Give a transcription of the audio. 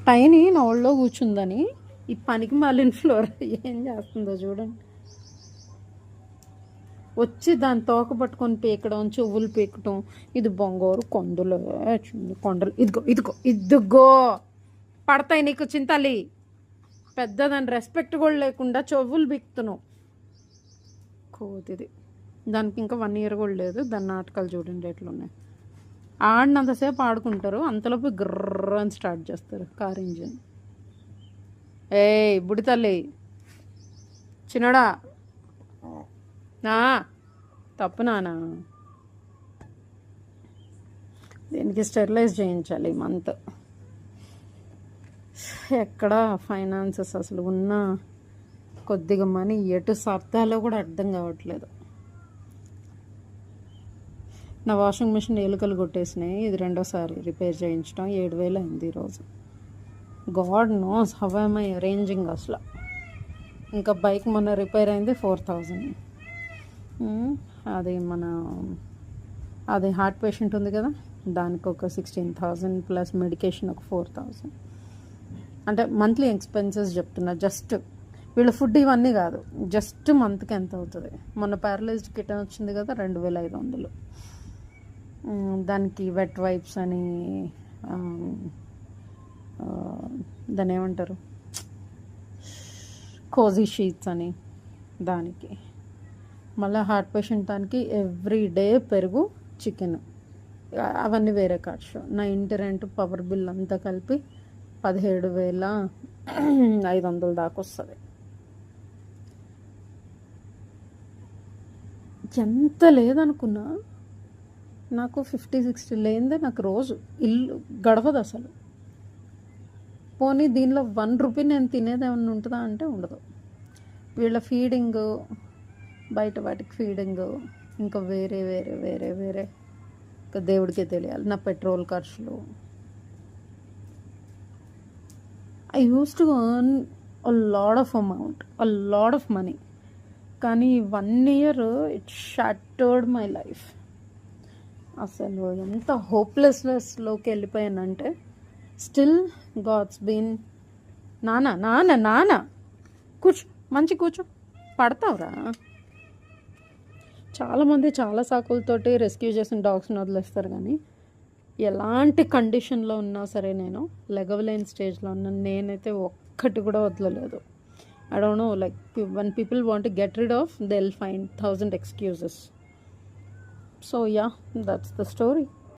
టైని నా ఒళ్ళో కూర్చుందని ఈ పనికి మాలిన ఫ్లోర్ ఏం చేస్తుందో చూడండి. వచ్చి దాన్ని తోక పట్టుకొని పీకడం, చెవులు పీకటం. ఇది బొంగోరు కొండలు కొండలు. ఇదిగో ఇదిగో ఇదిగో పడతాయి నీకు చింతలి. పెద్ద దాని రెస్పెక్ట్ కూడా లేకుండా చెవులు పీకుతున్నావు. కోతిది. దానికి ఇంకా 1 year కూడా లేదు. దాని నాటకాలు చూడండి ఎట్లున్నాయి. ఆడినంతసేపు ఆడుకుంటారు, అంతలోపు గ్రర్ అని స్టార్ట్ చేస్తారు కార్ ఇంజిన్. ఏయ్ బుడి తల్లి చిన్నడా, తప్పు నానా. దీనికి స్టెరిలైజ్ చేయించాలి ఈ మంత్. ఎక్కడ ఫైనాన్సెస్ అసలు ఉన్న కొద్దిగా మనీ ఎటు సర్దాలో కూడా అర్థం కావట్లేదు. నా వాషింగ్ మిషన్ ఎలుకలు కొట్టేసినాయి. ఇది 2వసారి రిపేర్ చేయించడం. 7,000 అయింది ఈరోజు. God knows how am I arranging అసలు. ఇంకా బైక్ మొన్న రిపేర్ అయింది 4,000. అది హార్ట్ పేషెంట్ ఉంది కదా, దానికి ఒక 16,000 ప్లస్ మెడికేషన్ ఒక 4,000. అంటే మంత్లీ ఎక్స్పెన్సెస్ చెప్తున్నా. జస్ట్ వీళ్ళ ఫుడ్ ఇవన్నీ కాదు, జస్ట్ మంత్కి ఎంత అవుతుంది. మొన్న ప్యారలైజ్డ్ కిటన్ వచ్చింది కదా, 2,500. దానికి వెట్ వైప్స్ అని, దాన్ని ఏమంటారు, కోజీ షీట్స్ అని, దానికి మళ్ళీ హార్ట్ పేషెంట్ దానికి ఎవ్రీ డే పెరుగు, చికెన్, అవన్నీ వేరే ఖర్చు. నా ఇంటి రెంట్, పవర్ బిల్ అంతా కలిపి 17,500 దాకా వస్తుంది. ఎంత లేదనుకున్నా నాకు 50-60 లేనిదే నాకు రోజు ఇల్లు గడవదు అసలు. పోనీ దీనిలో 1 రూపీ నేను తినేది ఏమన్నా ఉంటుందా అంటే ఉండదు. వీళ్ళ ఫీడింగ్, బయట వాటికి ఫీడింగ్, ఇంకా వేరే వేరే వేరే వేరే ఇంకా దేవుడికే తెలియాలి. నా పెట్రోల్ ఖర్చులు. I use to earn a lot of amount, a lot of money. కానీ 1 year it shattered my life. అసలు ఎంత హోప్లెస్నెస్లోకి వెళ్ళిపోయానంటే, స్టిల్ గాడ్స్ బీన్. నానా నానా నానా కూర్చో, మంచి కూర్చో, పడతావురా. చాలామంది చాలా సాకులతోటి రెస్క్యూ చేసిన డాగ్స్ని వదిలేస్తారు, కానీ ఎలాంటి కండిషన్లో ఉన్నా సరే, నేను లెగవలేని స్టేజ్లో ఉన్నాను. నేనైతే ఒక్కటి కూడా వదలలేదు. I don't know, like when people want to get rid of, they'll find 1,000 excuses. So yeah, that's the story.